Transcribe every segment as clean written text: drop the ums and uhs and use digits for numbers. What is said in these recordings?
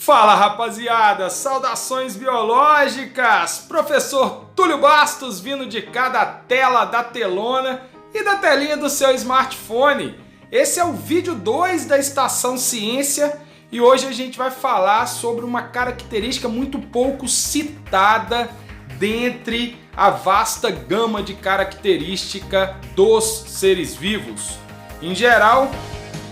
Fala rapaziada, saudações biológicas! Professor Túlio Bastos vindo de cá da tela da telona e da telinha do seu smartphone. Esse é o vídeo 2 da Estação Ciência e hoje a gente vai falar sobre uma característica muito pouco citada dentre a vasta gama de características dos seres vivos. Em geral,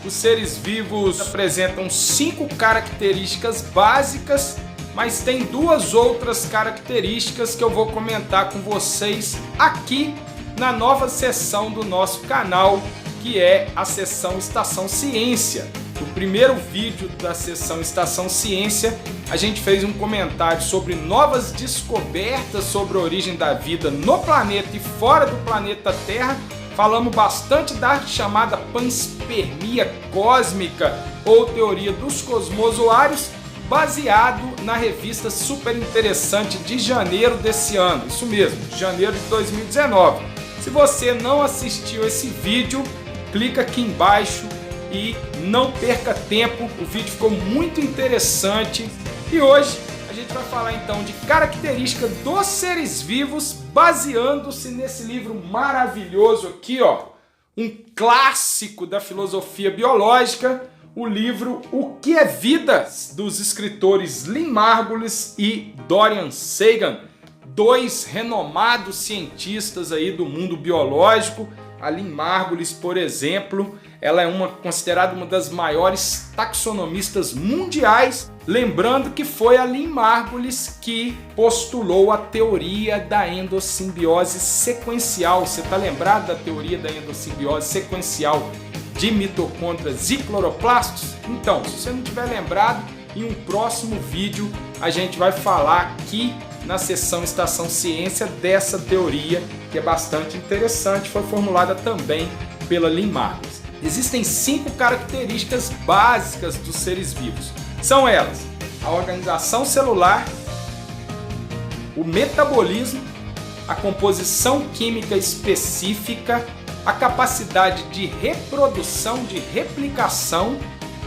os seres vivos apresentam 5 características básicas, mas tem 2 outras características que eu vou comentar com vocês aqui na nova seção do nosso canal, que é a seção Estação Ciência. No primeiro vídeo da seção Estação Ciência, a gente fez um comentário sobre novas descobertas sobre a origem da vida no planeta e fora do planeta Terra. Falamos bastante da chamada panspermia cósmica ou teoria dos cosmozoários, baseado na revista super interessante de janeiro desse ano. Isso mesmo, janeiro de 2019. Se você não assistiu esse vídeo, clica aqui embaixo e não perca tempo. O vídeo ficou muito interessante e hoje a gente vai falar então de características dos seres vivos, baseando-se nesse livro maravilhoso aqui, ó, um clássico da filosofia biológica, o livro O que é Vida, dos escritores Lynn Margulis e Dorian Sagan, 2 renomados cientistas aí do mundo biológico. A Lynn Margulis, por exemplo, ela é considerada uma das maiores taxonomistas mundiais, lembrando que foi a Lynn Margulis que postulou a teoria da endossimbiose sequencial. Você está lembrado da teoria da endossimbiose sequencial de mitocôndrias e cloroplastos? Então, se você não tiver lembrado, em um próximo vídeo a gente vai falar aqui na seção Estação Ciência dessa teoria, que é bastante interessante, foi formulada também pela Lynn Margulis. Existem 5 características básicas dos seres vivos. São elas: a organização celular, o metabolismo, a composição química específica, a capacidade de reprodução, de replicação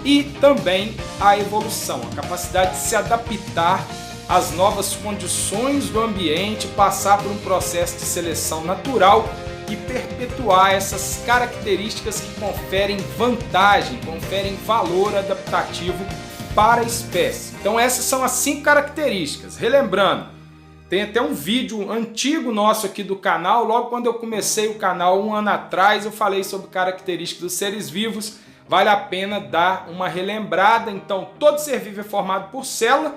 e também a evolução, a capacidade de se adaptar às novas condições do ambiente, passar por um processo de seleção natural e perpetuar essas características que conferem vantagem, conferem valor adaptativo para a espécie. Então essas são as 5 características. Relembrando, tem até um vídeo antigo nosso aqui do canal, logo quando eu comecei o canal 1 ano atrás, eu falei sobre características dos seres vivos, vale a pena dar uma relembrada. Então, todo ser vivo é formado por célula,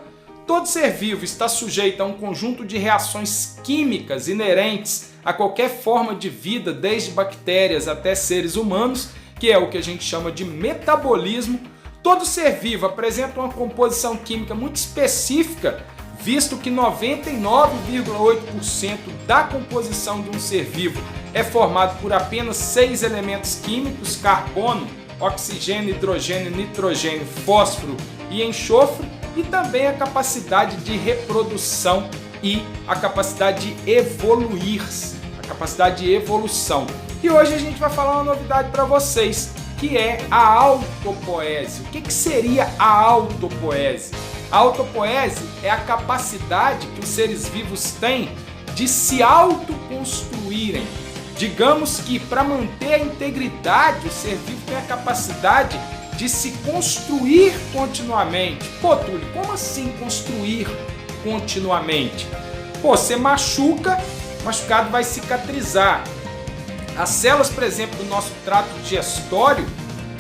todo ser vivo está sujeito a um conjunto de reações químicas inerentes a qualquer forma de vida, desde bactérias até seres humanos, que é o que a gente chama de metabolismo. Todo ser vivo apresenta uma composição química muito específica, visto que 99,8% da composição de um ser vivo é formado por apenas 6 elementos químicos: carbono, oxigênio, hidrogênio, nitrogênio, fósforo e enxofre, e também a capacidade de reprodução e a capacidade de evoluir, a capacidade de evolução. E hoje a gente vai falar uma novidade para vocês, que é a autopoese. O que seria a autopoese? A autopoese é a capacidade que os seres vivos têm de se autoconstruírem. Digamos que para manter a integridade, o ser vivo tem a capacidade de se construir continuamente. Pô, Túlio, como assim construir continuamente? Pô, você machuca, o machucado vai cicatrizar. As células, por exemplo, do nosso trato digestório,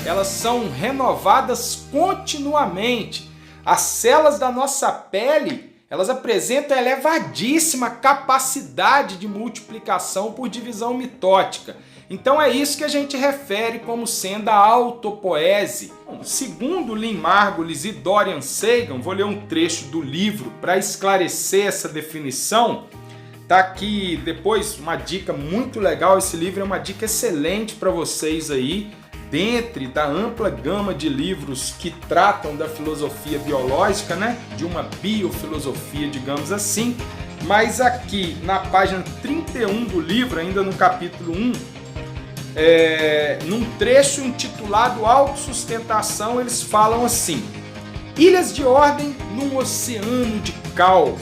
elas são renovadas continuamente. As células da nossa pele, elas apresentam elevadíssima capacidade de multiplicação por divisão mitótica. Então é isso que a gente refere como sendo a autopoese. Segundo Lynn Margulis e Dorian Sagan, vou ler um trecho do livro para esclarecer essa definição. Tá aqui depois uma dica muito legal. Esse livro é uma dica excelente para vocês aí, dentre da ampla gama de livros que tratam da filosofia biológica, né? De uma biofilosofia, digamos assim. Mas aqui na página 31 do livro, ainda no capítulo 1, num trecho intitulado Autossustentação, eles falam assim: Ilhas de ordem num oceano de caos.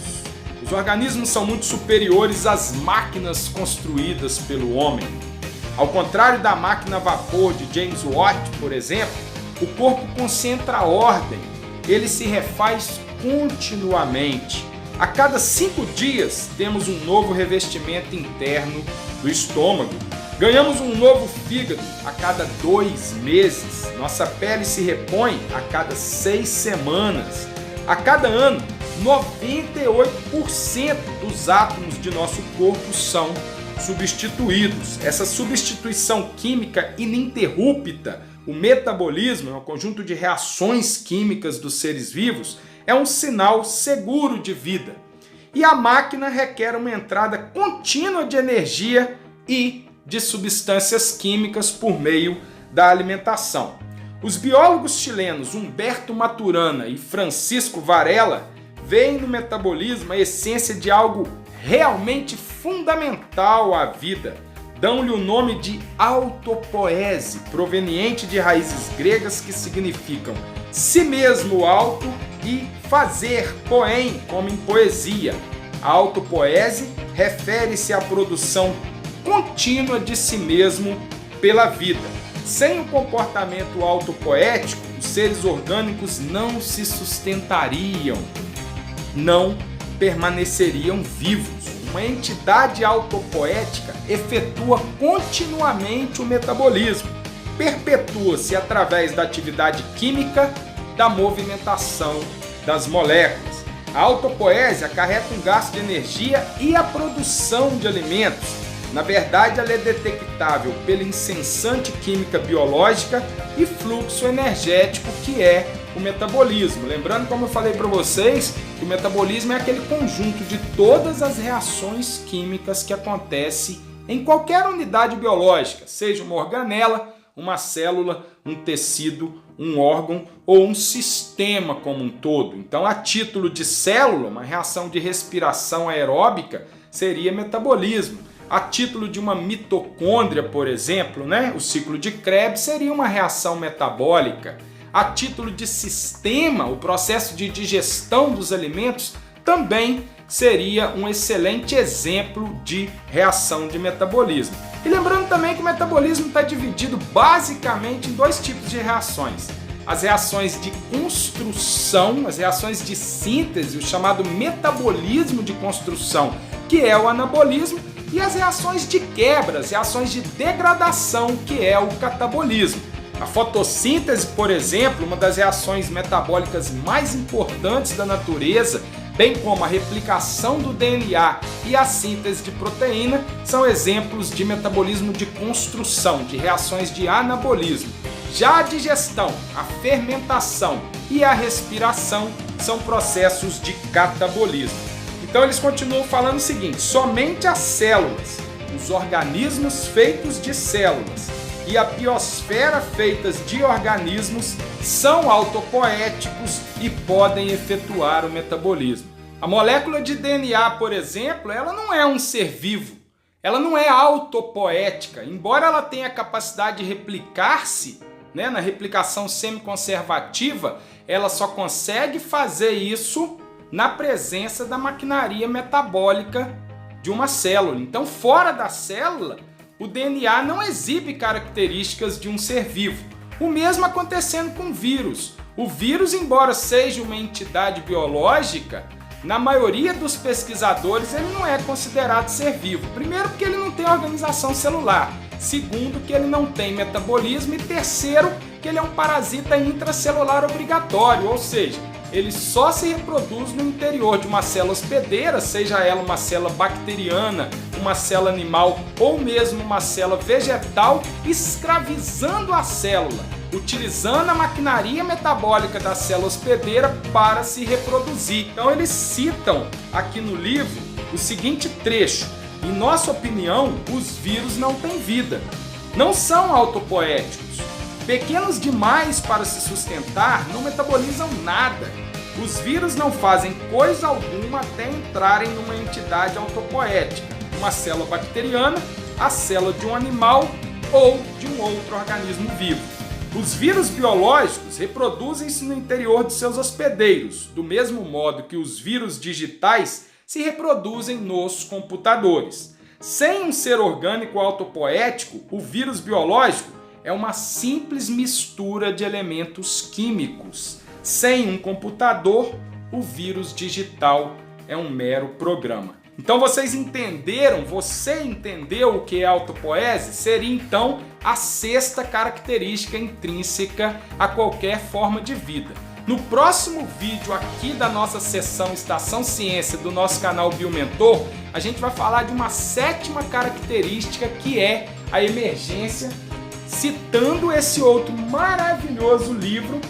Os organismos são muito superiores às máquinas construídas pelo homem. Ao contrário da máquina a vapor de James Watt, por exemplo, o corpo concentra a ordem, ele se refaz continuamente. A cada 5 dias temos um novo revestimento interno do estômago. Ganhamos um novo fígado a cada 2 meses. Nossa pele se repõe a cada 6 semanas. A cada ano, 98% dos átomos de nosso corpo são substituídos. Essa substituição química ininterrupta, o metabolismo, é um conjunto de reações químicas dos seres vivos, é um sinal seguro de vida. E a máquina requer uma entrada contínua de energia e de substâncias químicas por meio da alimentação. Os biólogos chilenos Humberto Maturana e Francisco Varela veem no metabolismo a essência de algo realmente fundamental à vida. Dão-lhe o nome de autopoese, proveniente de raízes gregas que significam si mesmo alto e fazer poem, como em poesia. A autopoese refere-se à produção contínua de si mesmo pela vida. Sem o comportamento autopoético, os seres orgânicos não se sustentariam, não permaneceriam vivos. Uma entidade autopoética efetua continuamente o metabolismo, perpetua-se através da atividade química da movimentação das moléculas. A autopoese acarreta um gasto de energia e a produção de alimentos. Na verdade, ela é detectável pela incessante química biológica e fluxo energético que é o metabolismo. Lembrando, como eu falei para vocês, que o metabolismo é aquele conjunto de todas as reações químicas que acontecem em qualquer unidade biológica, seja uma organela, uma célula, um tecido, um órgão ou um sistema como um todo. Então, a título de célula, uma reação de respiração aeróbica seria metabolismo. A título de uma mitocôndria, por exemplo, o ciclo de Krebs seria uma reação metabólica. A título de sistema, o processo de digestão dos alimentos também seria um excelente exemplo de reação de metabolismo. E lembrando também que o metabolismo está dividido basicamente em 2 tipos de reações. As reações de construção, as reações de síntese, o chamado metabolismo de construção, que é o anabolismo, e as reações de quebra, as reações de degradação, que é o catabolismo. A fotossíntese, por exemplo, uma das reações metabólicas mais importantes da natureza, bem como a replicação do DNA e a síntese de proteína, são exemplos de metabolismo de construção, de reações de anabolismo. Já a digestão, a fermentação e a respiração são processos de catabolismo. Então eles continuam falando o seguinte: somente as células, os organismos feitos de células e a biosfera feitas de organismos são autopoéticos e podem efetuar o metabolismo. A molécula de DNA, por exemplo, ela não é um ser vivo, ela não é autopoética, embora ela tenha a capacidade de replicar-se, na replicação semiconservativa, ela só consegue fazer isso na presença da maquinaria metabólica de uma célula. Então, fora da célula, o DNA não exibe características de um ser vivo. O mesmo acontecendo com o vírus. O vírus, embora seja uma entidade biológica, na maioria dos pesquisadores ele não é considerado ser vivo. Primeiro, porque ele não tem organização celular. Segundo, que ele não tem metabolismo. E terceiro, que ele é um parasita intracelular obrigatório, ou seja, ele só se reproduz no interior de uma célula hospedeira, seja ela uma célula bacteriana, uma célula animal ou mesmo uma célula vegetal, escravizando a célula, utilizando a maquinaria metabólica da célula hospedeira para se reproduzir. Então eles citam aqui no livro o seguinte trecho: em nossa opinião, os vírus não têm vida, não são autopoéticos. Pequenos demais para se sustentar, não metabolizam nada. Os vírus não fazem coisa alguma até entrarem numa entidade autopoética, uma célula bacteriana, a célula de um animal ou de um outro organismo vivo. Os vírus biológicos reproduzem-se no interior de seus hospedeiros, do mesmo modo que os vírus digitais se reproduzem nos computadores. Sem um ser orgânico autopoético, o vírus biológico é uma simples mistura de elementos químicos. Sem um computador, o vírus digital é um mero programa. Então vocês entenderam? Você entendeu o que é autopoese? Seria então a sexta característica intrínseca a qualquer forma de vida. No próximo vídeo aqui da nossa sessão Estação Ciência do nosso canal Biomentor, a gente vai falar de uma sétima característica que é a emergência, citando esse outro maravilhoso livro,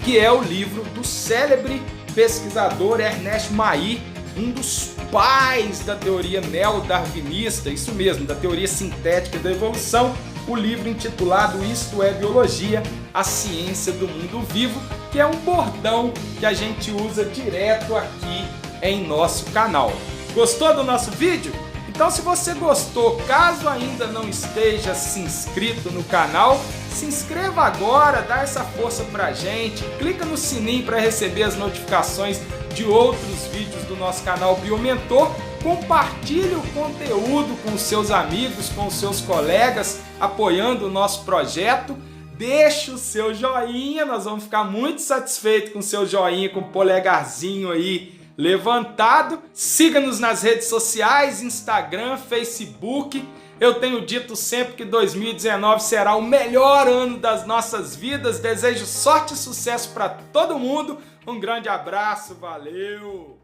que é o livro do célebre pesquisador Ernest Mayr, um dos pais da teoria neodarwinista, isso mesmo, da teoria sintética da evolução, o livro intitulado Isto é Biologia, a Ciência do Mundo Vivo, que é um bordão que a gente usa direto aqui em nosso canal. Gostou do nosso vídeo? Então, se você gostou, caso ainda não esteja se inscrito no canal, se inscreva agora, dá essa força pra gente, clica no sininho para receber as notificações de outros vídeos do nosso canal Biomentor, compartilhe o conteúdo com os seus amigos, com os seus colegas, apoiando o nosso projeto, deixe o seu joinha, nós vamos ficar muito satisfeitos com o seu joinha, com o polegarzinho aí levantado, siga-nos nas redes sociais, Instagram, Facebook. Eu tenho dito sempre que 2019 será o melhor ano das nossas vidas. Desejo sorte e sucesso para todo mundo. Um grande abraço, valeu!